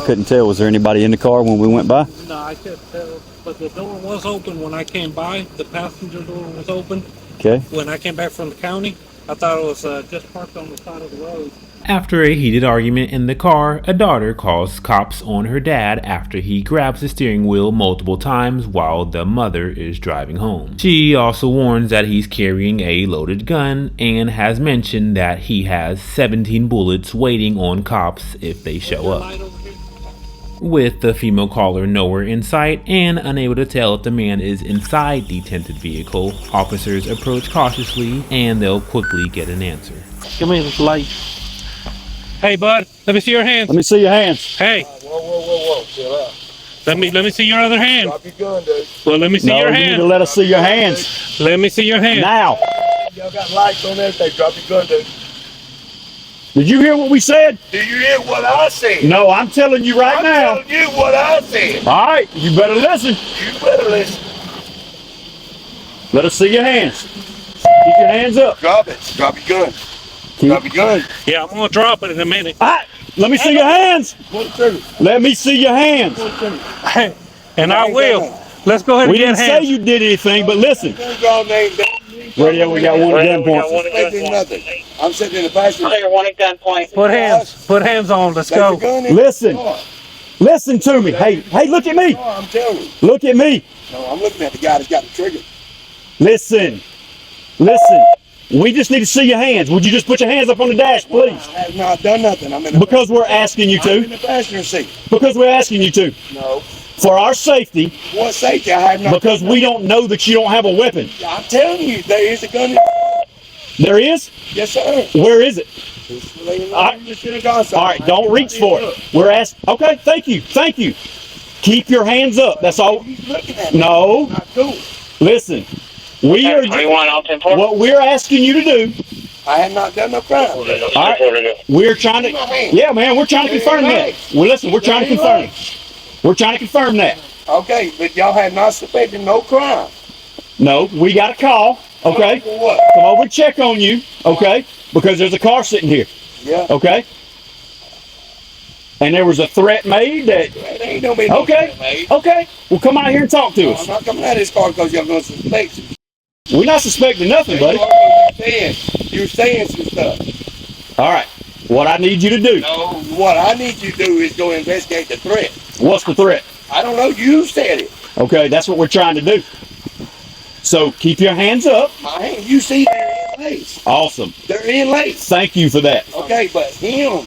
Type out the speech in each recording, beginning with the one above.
Couldn't tell. Was there anybody in the car when we went by? No, I couldn't tell. But the door was open when I came by. The passenger door was open. Okay. When I came back from the county, I thought it was just parked on the side of the road. After a heated argument in the car, a daughter calls cops on her dad after he grabs the steering wheel multiple times while the mother is driving home. She also warns that he's carrying a loaded gun and has mentioned that he has 17 bullets waiting on cops if they show up. With the female caller nowhere in sight and unable to tell if the man is inside the tinted vehicle, officers approach cautiously and they'll quickly get an answer. Come here, this light. Hey, bud, let me see your hands. Let me see your hands. Hey. Whoa. Chill out. Let me see your other hand. Drop your gun, dude. Well, let me see your You hand. need to let us see your hands. Let me see your hand. Now. Y'all got lights on everything. Drop your gun, dude. Did you hear what we said? Do you hear what I said? No, I'm telling you right now. I'm telling you what I said. All right, you better listen. You better listen. Let us see your hands. Keep your hands up. Drop it. Drop your gun. Drop your gun. Yeah, I'm going to drop it in a minute. All right, let me see your hands. Pull the trigger. Let me see your hands. Pull the trigger. Hey, and I will. Let's go ahead and We get didn't say hands. you did anything, but listen. Y'all name Radio, we got one at gunpoint. expecting nothing. I'm sitting in the passenger. Put hands on. Let's go. Listen. Listen to me. Hey, look at me. No, I'm telling you. Look at me. No, I'm looking at the guy that's got the trigger. Listen. We just need to see your hands. Would you just put your hands up on the dash, please? I have not done nothing. I'm in the Because we're asking you I'm in to. the passenger seat. Because we're asking you to. No. For our safety, What safety? I have not. because we don't know that you don't have a weapon. I'm telling you, there is a gun. There is? Yes, sir. Where is it? All All right, don't reach for it. We're asking. Okay, thank you. Keep your hands up. That's all. He's looking at me. No. Not cool. Listen. What we're asking you to do. I have not done no crime. All right. We're trying to. Yeah, man. We're trying to confirm that. Well, listen. We're trying to confirm. We're trying to confirm that. Okay, but y'all have not suspected no crime. No, we got a call. Okay. For what? Come over and check on you. Okay. Because there's a car sitting here. Yeah. Okay. And there was a threat made that. There ain't no be no Okay. threat made. Okay. Well, come out here and talk to No, I'm us. not coming out of this car because y'all going to suspect you. We're not suspecting nothing, buddy. You're saying some stuff. All right. What I need you to do. No, what I need you to do is go investigate the threat. What's the threat? I don't know. You said it. Okay, that's what we're trying to do. So keep your hands up. My hand, you see they're in lace. Awesome. They're in lace. Thank you for that. Okay, but him,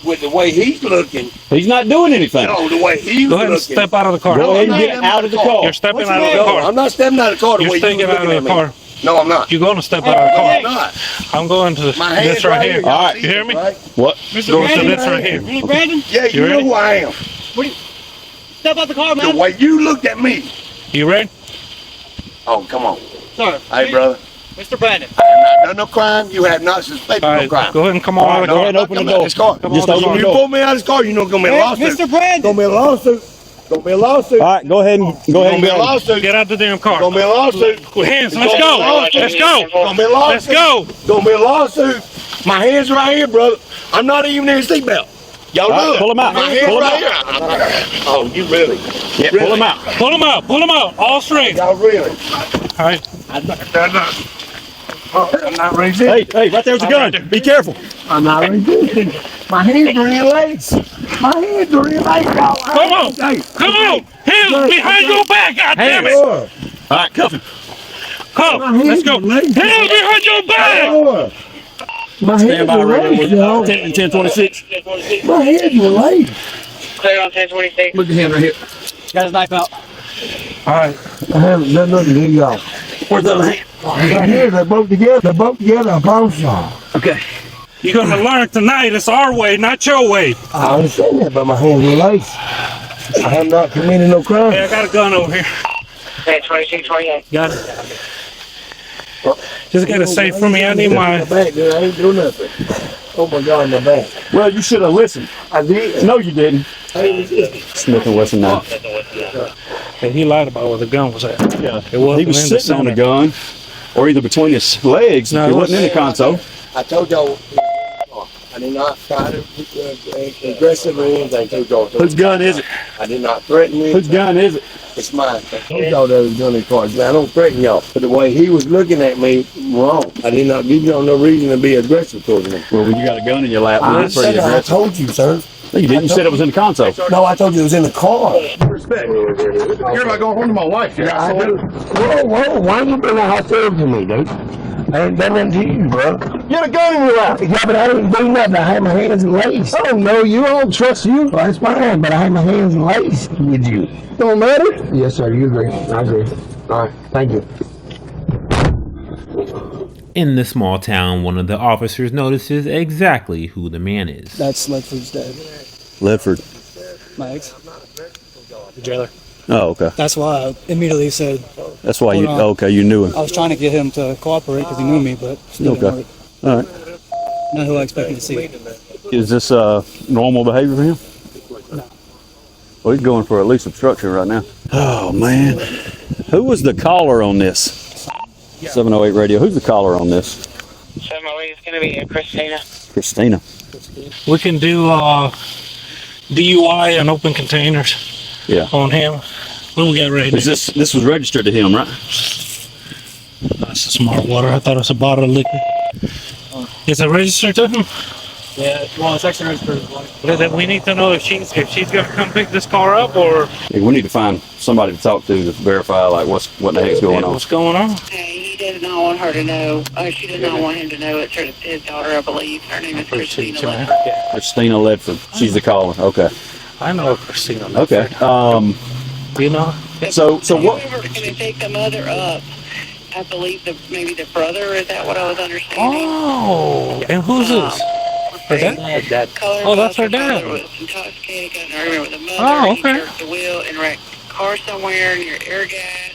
with the way he's looking, He's not doing anything. no, the way he's Go ahead and looking. step out of the car. Go ahead and I'm get not out of the in the car. You're stepping What's out of the no, car. I'm not stepping out of the car the You're way stepping you're out of looking the at me. car. No, I'm not. You're going to step out of the No, car. I'm not. I'm going to My hand's this right here. All right. You hear me? Right? What? Go to this right here. Hey, Brandon, Yeah, you You know ready? who I am. step out the car, The man. way you looked at me. You ready? Oh, come on. Sir, Hey, brother. Mr. Brandon. I have not done no crime. You have not suspected All no right, crime. go ahead and come on All out right, of go the ahead car. and open the Come out door. this car. Come Just on, open come the You door. pull me out of this car, you know it's gonna be a lawsuit. Mr. Brandon. Gonna be a lawsuit. Gonna be a lawsuit. All right, go ahead and Gonna be a go. lawsuit. Get out the damn car. Gonna be a lawsuit. With hands. Let's go. Let's go. Gonna be a lawsuit. Let's go. Gonna be a lawsuit. My hands right here, brother. I'm not even in a seatbelt. Y'all All right, know it. pull 'em out. My hands Pull 'em right out. here. Oh, you really? Yeah, pull him out. Pull him out. Pull him out. All straight. Y'all really? All right. I'm not resisting. Hey, right there's a gun. Be careful. I'm not resisting. My hands are in lace. My hands are in lace, y'all. Come on. Come on. Hands behind your back. God damn it. All right, cuff him. Come. Let's go. Hands behind your back. My Stand hands by are radio lace, with y'all. 10 and 1026. My hands are lace. Clear on 1026. Look at him right here. Got his knife out. All right. I haven't done nothing to y'all. Where's the other hand? Right here, they're both together. They're both together. I promise y'all. Okay. You're going to learn tonight. It's our way, not your way. I understand that, but my hands are lace. I have not committed no crime. Hey, I got a gun over here. Okay, 2628. Got it. Just got to say for me, I need my... My back, dude. I ain't doing nothing. Oh my God, my back. Well, you should have listened. I did. No, you didn't. Smith and Wesson now. Hey, he lied about where the gun was at. Yeah. It wasn't He was in the sitting on the center. gun, or either between his legs. No, He it wasn't in the console. I told y'all. I I did not try to aggressive or anything to y'all. Whose gun is it? I did not threaten you. Whose gun is it? It's mine. I told y'all there was gun in the car. I don't threaten y'all. But the way he was looking at me, wrong. I did not give y'all no reason to be aggressive towards me. Well, when you got a gun in your lap, I you're pretty aggressive. told you, sir. No, you didn't. You said it was in the console. No, I told you it was in the car. Respect. You're not going home to my wife. I do. Whoa, why are you being hostile to me, dude? I ain't done nothing to you, bro. You had a gun in your lap. Yeah, but I didn't do nothing. I had my hands laced. I don't know you. I don't trust you. Well, that's fine, but I had my hands laced with you. Don't matter. Yes, sir. You agree. I agree. All right. Thank you. In the small town, one of the officers notices exactly who the man is. That's Ledford's dad. Ledford. My ex. The jailer. Oh, okay. That's why I immediately said, That's why you. Hold on. Oh, okay, you knew him. I was trying to get him to cooperate because he knew me, but still didn't Okay. work. All right. Not who I expected to see. Is this normal behavior for him? No. Well, he's going for at least obstruction right now. Oh man, who was the caller on this? 708 radio. Who's the caller on this? 708 is going to be Christina. Christina. We can do DUI and open containers Yeah. on him. What do we got right now? Is this was registered to him, right? That's a smart water. I thought it was a bottle of liquor. Is it registered to him? Yeah, well, it's actually registered. Then we need to know if she's gonna come pick this car up or Yeah, we need to find somebody to talk to verify like what the heck's going on. what's going on. He does not want her to know. She does not want him to know. It's his daughter, I believe. Her name is Christina Ledford. Christina Ledford. She's the caller. Okay. I know Christina. Okay. You know? So what? We were going to take the mother up. I believe maybe the brother. Is that what I was understanding? Oh, and who's this? Her dad? Oh, that's her dad. Was intoxicated, got in an argument with the mother. Oh, He okay. jerked the wheel and wrecked the car somewhere near air gas.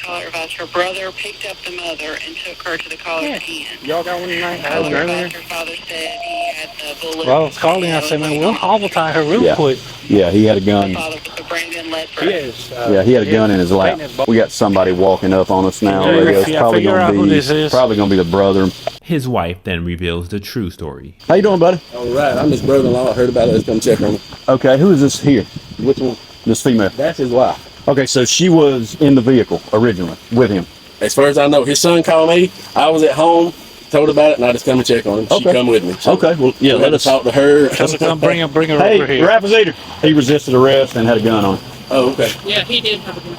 Caller advised her brother picked up the mother and took her to the caller's pen. Y'all got one tonight? Caller advised her father said he had the bullet. Well, I was calling. I said, man, we'll hobble tie her real Yeah. quick. Yeah, he had a gun. Father with the Brandon Ledford. Yes. Yeah, he had a gun in his lap. We got somebody walking up on us now. Yeah, Radio. It's yeah, probably figure out who this gonna be is. probably gonna be the brother. His wife then reveals the true story. How you doing, buddy? All right. I'm his brother-in-law. I heard about it. Let's come check on him. Okay, who is this here? Which one? This female. That's his wife. Okay, so she was in the vehicle originally with him. As far as I know, his son called me. I was at home, told about it, and I just come and check on him. She Okay. come with me. So Okay, well, yeah, let let us us. talk to her. Let's come bring her Hey, over here. Rapazeder. He resisted arrest and had a gun on him. Oh, okay. Yeah, he did have a gun.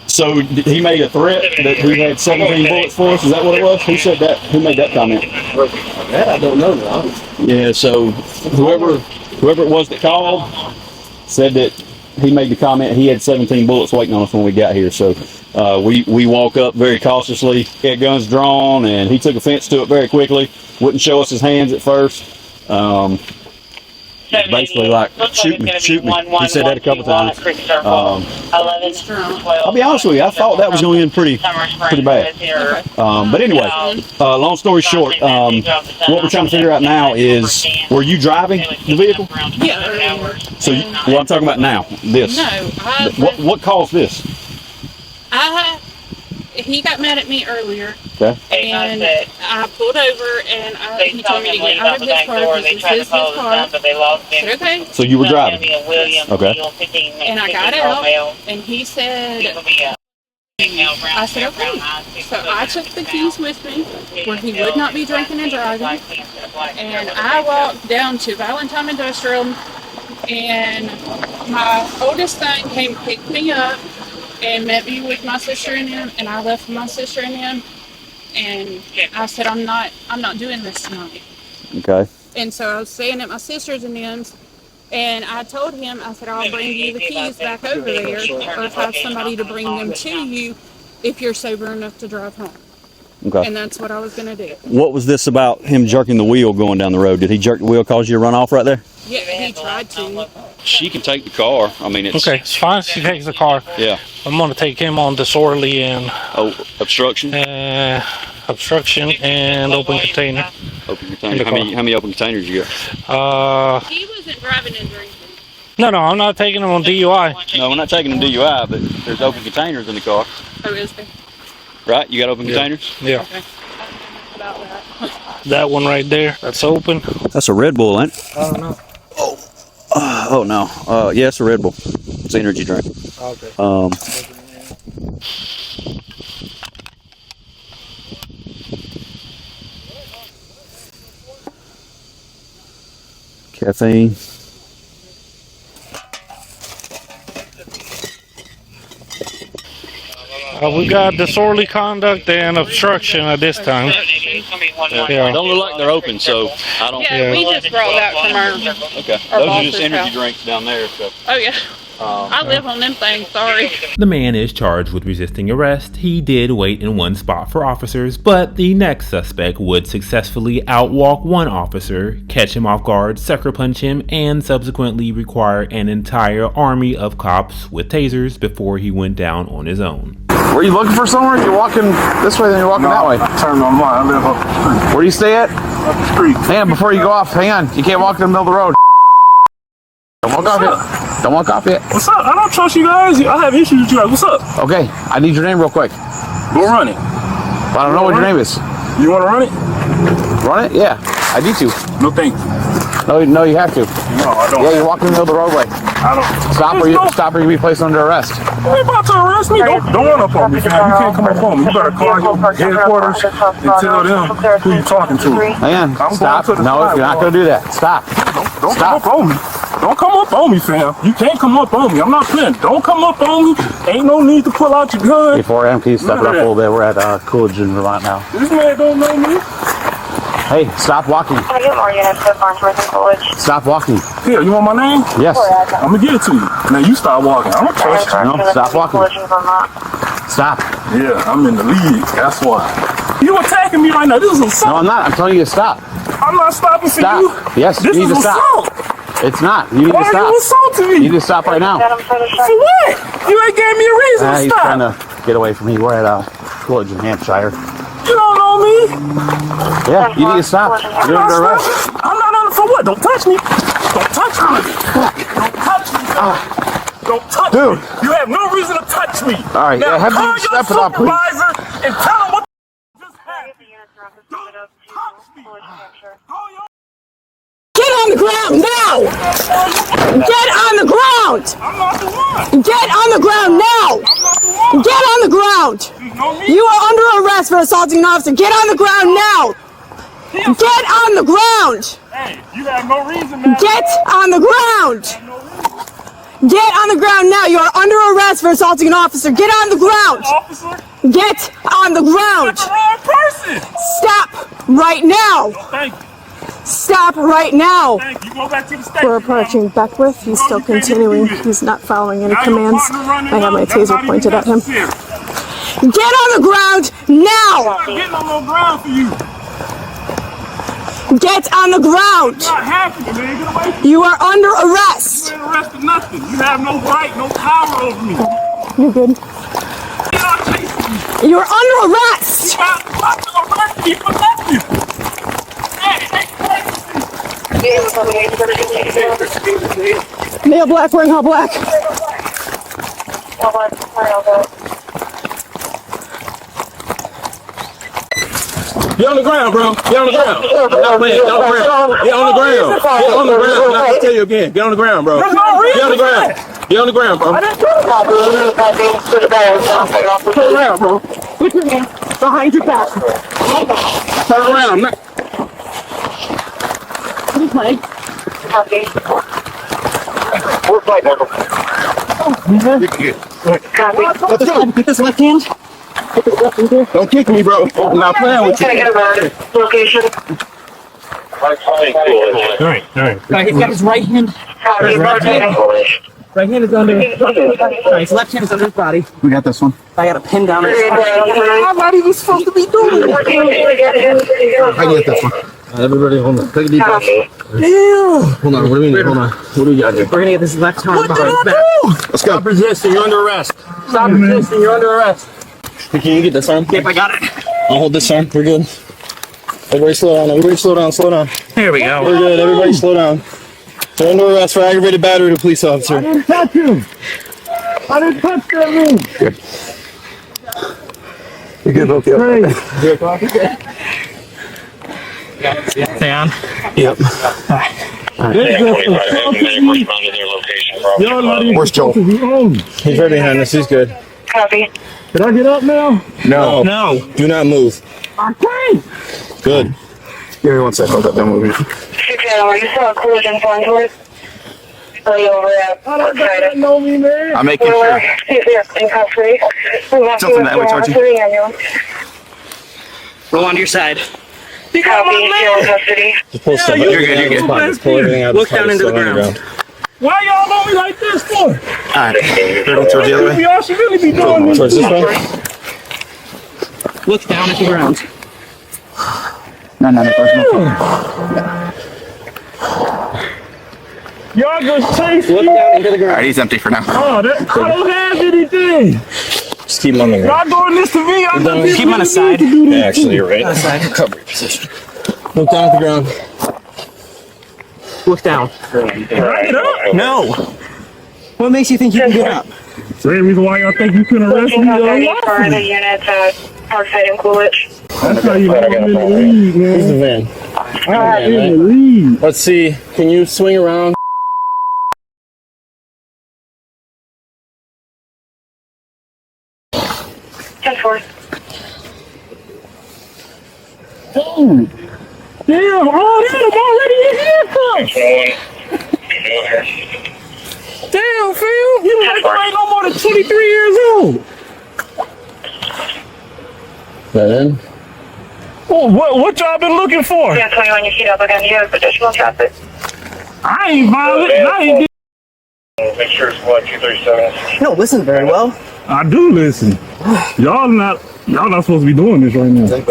So he made a threat that he had 17 bullets for us. Is that what it was? Who said that? Who made that comment? That I don't know now. Yeah. So whoever it was that called said that he made the comment he had 17 bullets waiting on us when we got here. So we walk up very cautiously. He had guns drawn, and he took offense to it very quickly. Wouldn't show us his hands at first. Basically like, shoot me. He said that a couple times. I'll be honest with you, I thought that was going to end pretty bad. But anyway, long story short, what we're trying to figure out now is, were you driving the vehicle? Yeah. So what I'm talking about now, this. No, What caused this? he got mad at me earlier, Okay. and I pulled over, and he told me to get out of his car because this is his car. I said, okay. So you were driving. Okay. And I got out, and he said, I said, okay. So I took the keys with me, where he would not be drinking and driving, and I walked down to Valentine Industrial, and my oldest son came pick me up and met me with my sister and him, and I left with my sister and him, and I said, I'm not doing this tonight. Okay. And so I was staying at my sister's and them's, and I told him, I said, I'll bring you the keys back over there, or have somebody to bring them to you if you're sober enough to drive home. Okay. And that's what I was going to do. What was this about him jerking the wheel going down the road? Did he jerk the wheel cause you to run off right there? Yeah, he tried to. She can take the car. I mean, it's Okay, it's fine. She takes the car. Yeah. I'm gonna take him on disorderly and Obstruction. obstruction and open container. Open container. How many open containers you got? He wasn't driving and drinking. No, I'm not taking him on DUI. No, we're not taking them DUI, but there's open containers in the car. Oh, is there? Right? You got open containers? Yeah. Okay. About that. That one right there, that's open. That's a Red Bull, ain't it? I don't know. Oh no. Yeah, it's a Red Bull. It's an energy drink. Okay. Caffeine. We got disorderly conduct and obstruction at this time. Yeah. Don't look like they're open, so I don't. Yeah, we just brought that from our. Okay. Our Those are boss's just energy house. drinks down there. So. Oh yeah. I live on them things. Sorry. The man is charged with resisting arrest. He did wait in one spot for officers, but the next suspect would successfully outwalk one officer, catch him off guard, sucker punch him, and subsequently require an entire army of cops with tasers before he went down on his own. Were you looking for somewhere? You're walking this way, then you're walking that way. Turn on mine. I live up the street. Where do you stay at? Up the street. Hang on, before you go off, hang on. You can't walk in the middle of the road. Don't walk off yet. Don't walk off yet. What's up? I don't trust you guys. I have issues with you guys. What's up? Okay, I need your name real quick. Go run it. I don't know what your name is. You want to run it? Run it? Yeah, I need to. No thanks. No, you have to. No, I don't. Yeah, you're walking in the middle of the roadway. I don't. Stop or you be placed under arrest. You ain't about to arrest me. Don't run up on me, fam. You can't come up on me. You better call your headquarters and tell them who you talking to. Hang on, stop. going to the No, you're not going to do that. Stop. Don't Stop. come up on me. Don't come up on me, fam. You can't come up on me. I'm not playing. Don't come up on me. Ain't no need to pull out your gun. Before M, can you step it up a little bit? We're at Coolidge in Vermont now. This man don't know me. Hey, stop walking. Stop walking. Here, you want my name? Yes. I'm gonna give it to you. Now you start walking. I'm gonna trust you. No, stop walking. Stop. Yeah, I'm in the league. That's why. You attacking me right now. This is assault. No, I'm not. I'm telling you to stop. I'm not stopping for Stop. you. Yes, This you need is to stop. assault. It's not. You need Why to are stop. you assaulting me? You need to stop right now. For what? You ain't gave me a reason to He's stop. trying to get away from me. We're at Coolidge in Hampshire. You don't know me. Yeah, you need to stop. You're under arrest. I'm not under for what? Don't touch me. Don't touch me. Don't touch me. Don't touch Dude. me. You have no reason to touch me. All right, now, have call you your step it up, please. supervisor and tell him what just happened. Don't touch me. Call your Get on the ground now! Get on the ground! I'm not the one. Get on the ground now! I'm not the one. Get on the ground! You know me? You are under arrest for assaulting an officer. Get on the ground now! Get on the ground! Hey, you have no reason, man. Get on the ground! Get on the ground now! You are under arrest for assaulting an officer. Get on the ground! Officer, Get on the ground! that's the wrong person. Stop right now! Thank you. Stop right now! Thank you. Go back to the station. We're approaching Beckwith. He's still continuing. He's not following any commands. I have my taser pointed at him. Get on the ground now! I'm not getting on no ground for you. Get on the ground! Not happening, man. Get away from me. You are under arrest! You ain't arrested nothing. You have no right, no power over me. You're good. You're not chasing me. You're under arrest! I'm gonna arrest you for nothing. Male black, wearing all black. Get on the ground, bro. Get on the ground. Get on the ground. Get on the ground. Get on the ground. I'm not gonna tell you again. Get on the ground, bro. Get on the ground. Get on the ground, bro. Turn around, bro. Put your hand behind your back. Turn around. I'm not. Please, Mike. We're fighting, bro. Let's go. Get this left hand. Put this left in here. Don't kick me, bro. I'm not playing with you. Location. All right. He's got his right hand. Right hand is under. His left hand is under his body. We got this one. I got a pin down his spine. I'm not even supposed to be doing it. I get this one. Everybody, hold on. Take a deep breath. Hold on. What do you mean? Hold on. What do we got here? We're gonna get this left arm behind his back. Let's go. Stop resisting. You're under arrest. Stop resisting. You're under arrest. Can you get this arm? Yep, I got it. I'll hold this arm. We're good. Everybody slow down. Everybody slow down. Slow down. Here we go. We're good. Everybody slow down. They're under arrest for aggravated battery to a police officer. I didn't touch him. I didn't touch that man. You're good, okay. Stay on. Yep. Where's Joel? He's right behind us. He's good. Copy. Did I get up now? No. No. Do not move. Okay. Good. Give me 1 second. Hold up. Don't move. 6 hours. You saw a collision Farnsworth. Are you over at Outside? Know me, man. I'm making sure. See if you're in custody. Something that way, Archie. Roll onto your side. Copy. You're in custody. Just pull stuff up. You're good. You're good. Just pull everything out. Look down into the ground. Why y'all know me like this for? Alright. Turtle towards the other way. Y'all should really be doing this. Towards this way. Look down at the ground. No, personal. Y'all just chase me. Look down into the ground. Alright, he's empty for now. Oh, I don't have anything. Just keep him on the ground. Y'all doing this to me. I'm not Keep him on the side. Yeah, actually, you're right. On the side. Cover your position. Look down at the ground. Look down. Get up. No. What makes you think you can get up? Same reason why y'all think you can arrest me. For the units at Parkside and Coolidge. That's how you know I'm in the lead, man. Here's the van. I'm in the lead. Let's see. Can you swing around? Damn, all that, I'm already in handcuffs. Damn, Phil, you look like you ain't no more than 23 years old. That in? Oh, what y'all been looking for? Yeah, 21, you feet up again. You have additional traffic. I ain't violent, and I ain't Make sure it's squad 237. You don't listen very well. I do listen. Y'all not supposed to be doing this right now. They're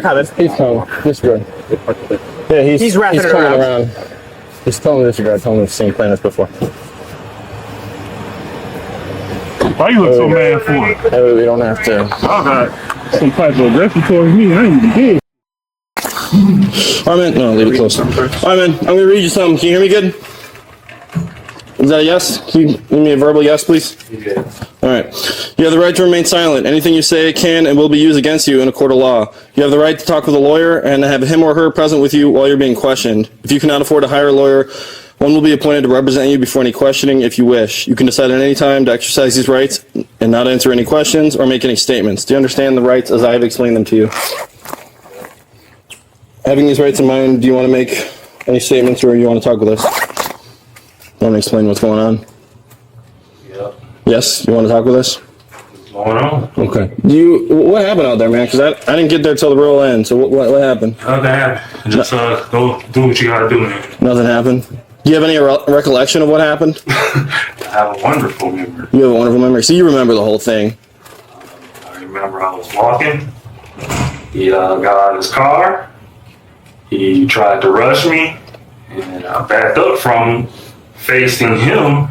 coming. He's coming. He's good. Yeah, he's wrapping it coming around. around. He's telling this guy, telling him the same plan as before. Why you look so mad for? That way we don't have to. I got some type of aggression towards me. I ain't even good. Alright, man. No, leave it close. Alright, man. I'm gonna read you something. Can you hear me good? Is that a yes? Can you give me a verbal yes, please? Yeah. Alright. You have the right to remain silent. Anything you say can and will be used against you in a court of law. You have the right to talk with a lawyer and have him or her present with you while you're being questioned. If you cannot afford to hire a lawyer, one will be appointed to represent you before any questioning if you wish. You can decide at any time to exercise these rights and not answer any questions or make any statements. Do you understand the rights as I have explained them to you? Having these rights in mind, do you want to make any statements or do you want to talk with us? Want to explain what's going on? Yeah. Yes? You want to talk with us? What's going on? Okay. What happened out there, man? Because I didn't get there till the real end. So what happened? Nothing happened. Just go do what you gotta do, man. Nothing happened? Do you have any recollection of what happened? I have a wonderful memory. You have a wonderful memory. So you remember the whole thing? I remember I was walking. He got out of his car. He tried to rush me, and I backed up from him. Facing him,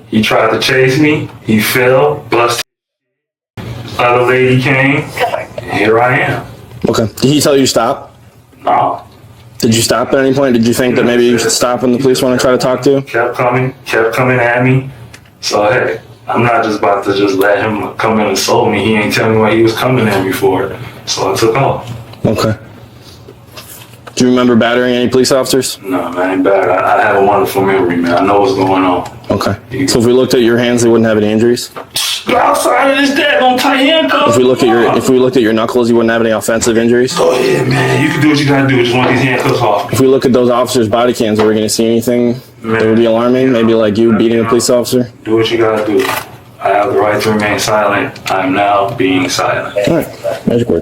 he tried to chase me. He fell, busted. Other lady came, and here I am. Okay. Did he tell you to stop? No. Did you stop at any point? Did you think that maybe you should stop when the police want to try to talk to you? Kept coming at me. So hey, I'm not just about to just let him come and assault me. He ain't telling me what he was coming at me for. So I took off. Okay. Do you remember battering any police officers? No, man, I ain't bad. I have a wonderful memory, man. I know what's going on. Okay. So if we looked at your hands, they wouldn't have any injuries? Go outside of this dad, don't tie handcuffs. If we looked at your knuckles, you wouldn't have any offensive injuries? Oh yeah, man. You can do what you gotta do. Just want these handcuffs off. If we look at those officers' body cams, are we going to see anything that would be alarming? Maybe like you beating a police officer? Do what you gotta do. I have the right to remain silent. I am now being silent. All right. Magic word.